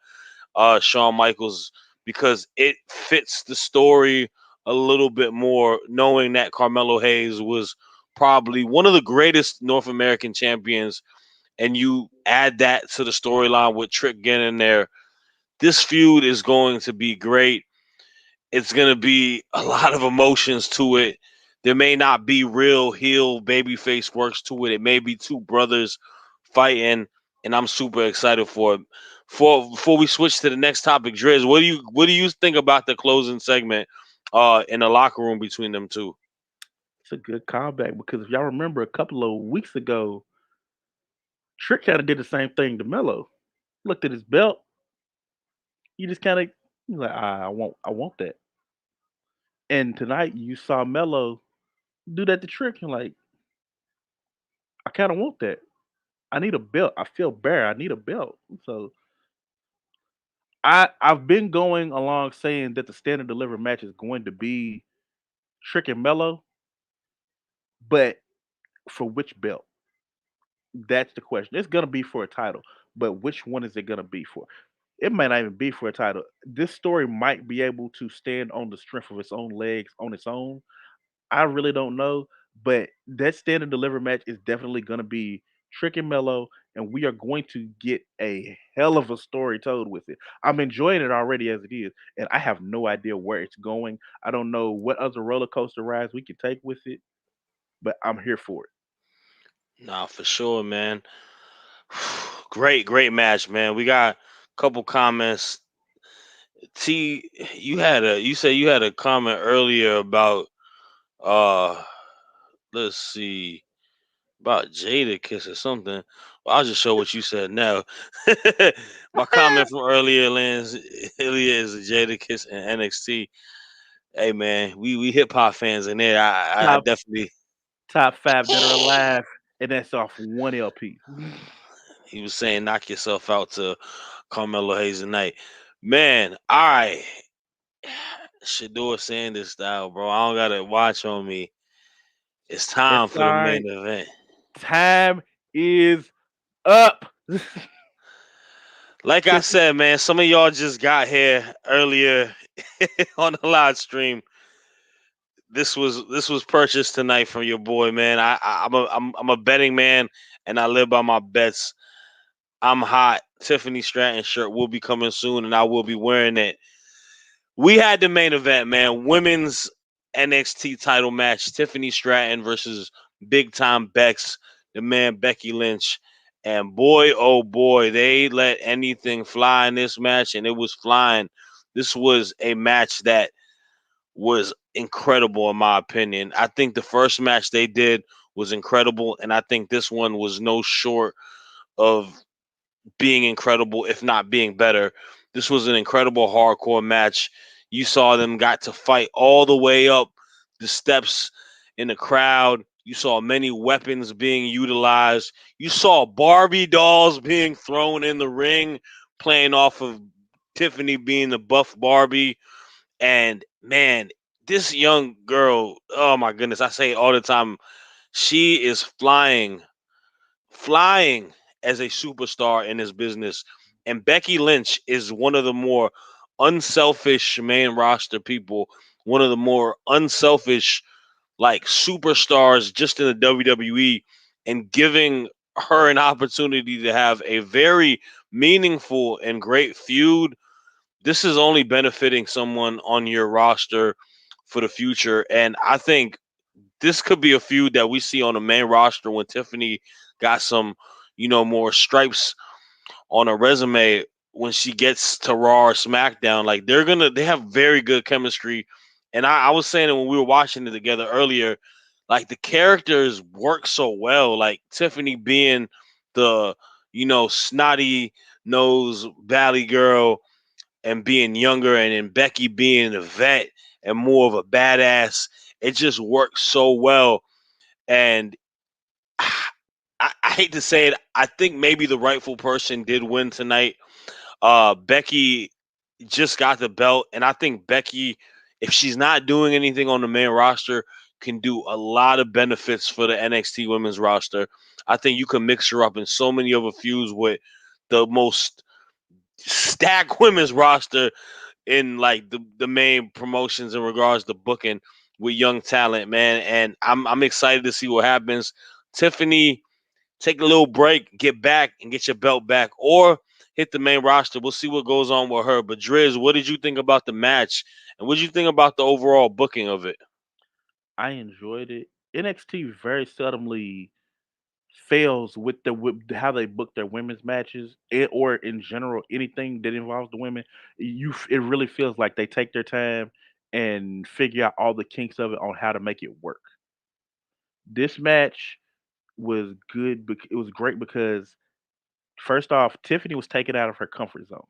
Shawn Michaels because it fits the story a little bit more, knowing that Carmelo Hayes was probably one of the greatest North American champions, and you add that to the storyline with Trick getting in there. This feud is going to be great. It's going to be a lot of emotions to it. There may not be real heel babyface works to it. It may be two brothers fighting, and I'm super excited for it. Before we switch to the next topic, Driz, what do you think about the closing segment in the locker room between them two? It's a good callback because if y'all remember a couple of weeks ago, Trick kind of did the same thing to Mello. Looked at his belt, he just kind of like, I want that. And tonight you saw Mello do that to Trick, and like, I kind of want that. I need a belt. I feel bare. I need a belt. So I've been going along saying that the standard deliver match is going to be Trick and Mello, but for which belt? That's the question. It's gonna be for a title, but which one is it gonna be for? It might not even be for a title. This story might be able to stand on the strength of its own legs on its own. I really don't know, but that stand and deliver match is definitely gonna be Trick and Mellow, and we are going to get a hell of a story told with it. I'm enjoying it already as it is, and I have no idea where it's going. I don't know what other roller coaster rides we can take with it, but I'm here for it. Nah, for sure, man. Great match, man. We got a couple comments. T, you said you had a comment earlier about uh let's see, about Jada Kiss or something. Well, I'll just show what you said now. My comment from earlier is Jada Kiss and NXT. Hey man, we hip hop fans in there. I Top definitely. top 5 that are alive, and that's off one LP. He was saying knock yourself out to Carmelo Hayes tonight. Man, all right. Shador Sanders style, bro. I don't gotta watch on me. It's time It's for the main alright. event. Time is up. Like I Tiffany, said, man, some of y'all just got here earlier on the live stream. This was purchased tonight from your boy, man. I'm a betting man, and I live by my bets. I'm hot. Tiffany Stratton shirt will be coming soon, and I will be wearing it. We had the main event, man. Women's NXT title match. Tiffany Stratton versus Big Time Bex, the man Becky Lynch. And boy, oh boy, they let anything fly in this match, and it was flying. This was a match that was incredible, in my opinion. I think the first match they did was incredible, and I think this one was no short of being incredible, if not being better. This was an incredible hardcore match. You saw them got to fight all the way up the steps in the crowd. You saw many weapons being utilized. You saw Barbie dolls being thrown in the ring, playing off of Tiffany being the buff Barbie. And man, this young girl, oh my goodness, I say it all the time, she is flying as a superstar in this business. And Becky Lynch is one of the more unselfish main roster people, one of the more unselfish like superstars just in the WWE, and giving her an opportunity to have a very meaningful and great feud. This is only benefiting someone on your roster for the future. And I think this could be a feud that we see on the main roster when Tiffany got some, more stripes on her resume when she gets to Raw or SmackDown. Like they have very good chemistry. And I was saying it when we were watching it together earlier, like the characters work so well. Like Tiffany being the, snotty nose valley girl and being younger, and then Becky being a vet and more of a badass. It just works so well. And I hate to say it, I think maybe the rightful person did win tonight. Becky just got the belt, and I think Becky if she's not doing anything on the main roster, can do a lot of benefits for the NXT women's roster. I think you can mix her up in so many other feuds with the most stacked women's roster in like the main promotions in regards to booking with young talent, man. And I'm excited to see what happens. Tiffany, take a little break, get back and get your belt back, or hit the main roster. We'll see what goes on with her. But Driz, what did you think about the match, and what did you think about the overall booking of it? I enjoyed it. NXT very seldomly fails with how they book their women's matches, or in general anything that involves the women. It really feels like they take their time and figure out all the kinks of it on how to make it work. This match was good. It was great because first off, Tiffany was taken out of her comfort zone.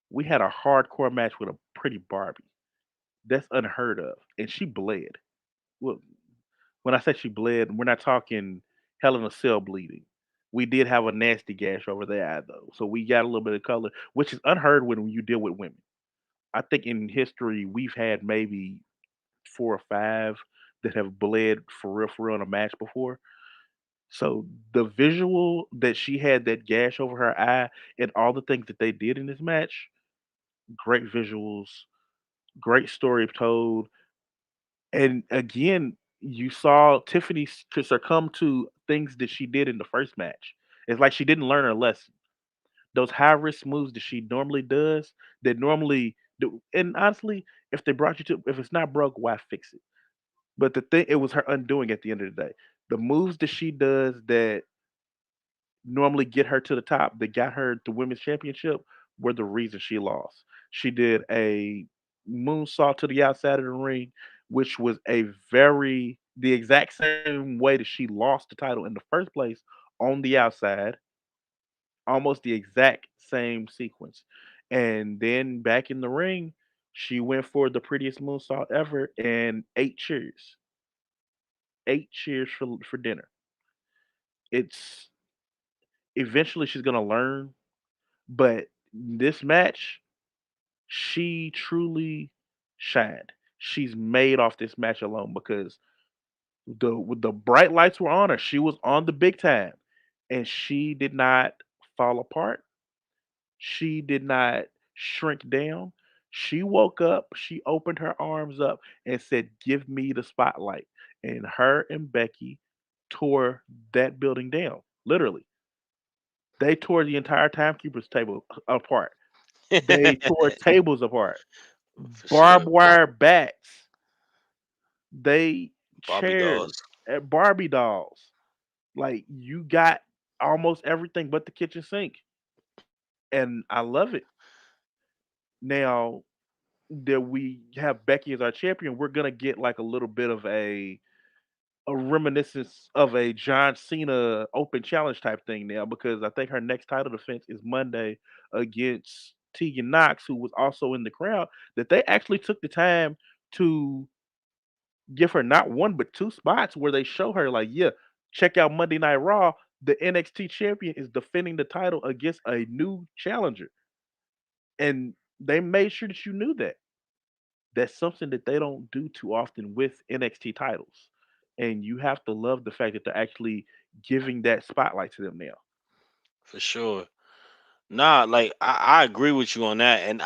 We had a hardcore match with a pretty Barbie. That's unheard of, and she bled. Well, when I say she bled, we're not talking Hell in a Cell bleeding. We did have a nasty gash over the eye though, so we got a little bit of color, which is unheard when you deal with women. I think in history we've had maybe 4 or 5 that have bled for real in a match before. So the visual that she had that gash over her eye and all the things that they did in this match, great visuals, great story told. And again, you saw Tiffany succumb to things that she did in the first match. It's like she didn't learn her lesson. Those high risk moves that she normally does, that normally do, and honestly, if they brought you to, if it's not broke, why fix it? But the thing, it was her undoing at the end of the day. The moves that she does that normally get her to the top, that got her the women's championship, were the reason she lost. She did a moonsault to the outside of the ring, which was the exact same way that she lost the title in the first place, on the outside, almost the exact same sequence. And then back in the ring, she went for the prettiest moonsault ever and 8 cheers. 8 cheers for dinner. It's eventually she's gonna learn, but this match, she truly shined. She's made off this match alone because the bright lights were on her. She was on the big time, and she did not fall apart. She did not shrink down. She woke up, she opened her arms up and said, "Give me the spotlight." And her and Becky tore that building down. Literally. They tore the entire timekeeper's table apart. They tore tables apart. For Barbed sure, wire bats. They Barbie chairs, dolls. Barbie dolls. Like you got almost everything but the kitchen sink, and I love it. Now that we have Becky as our champion, we're gonna get like a little bit of a reminiscence of a John Cena open challenge type thing now, because I think her next title defense is Monday against Tegan Knox, who was also in the crowd. That they actually took the time to give her not one but 2 spots where they show her like, yeah, check out Monday Night Raw. The NXT champion is defending the title against a new challenger, and they made sure that you knew that. That's something that they don't do too often with NXT titles, and you have to love the fact that they're actually giving that spotlight to them now. For sure. Nah, like I agree with you on that, and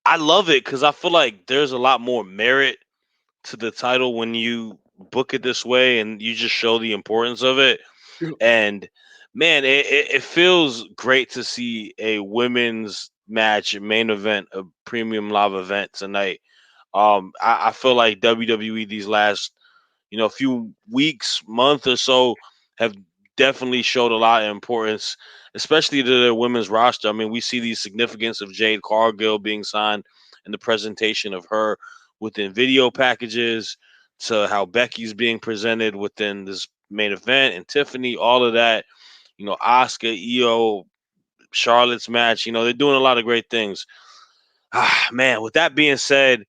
I love it because I feel like there's a lot more merit to the title when you book it this way, and you just show the importance of it. Yep. And man, it feels great to see a women's match main event, a premium live event tonight. I feel like WWE these last few weeks, month or so have definitely showed a lot of importance, especially to their women's roster. I mean, we see the significance of Jade Cargill being signed and the presentation of her within video packages, to how Becky's being presented within this main event, and Tiffany, all of that. Oscar, Io, Charlotte's match. They're doing a lot of great things. Man, with that being said,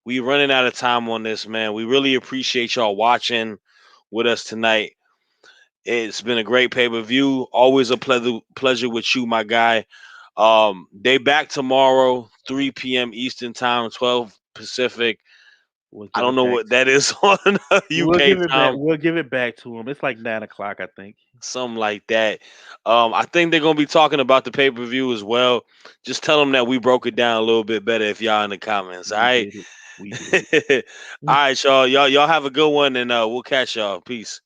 we running out of time on this, man. We really appreciate y'all watching with us tonight. It's been a great pay-per-view. Always a pleasure with you, my guy. They back tomorrow, 3 p.m. Eastern time, 12 Pacific. We'll I give don't it know back. what that is on We'll UK give it back. time. We'll give it back to him. It's like 9 o'clock, I think. Something like that. I think they're gonna be talking about the pay per view as well. Just tell them that we broke it down a little bit better if y'all in the comments. All We right. did it. We did All it. right, y'all. Y'all have a good one, and we'll catch y'all. Peace.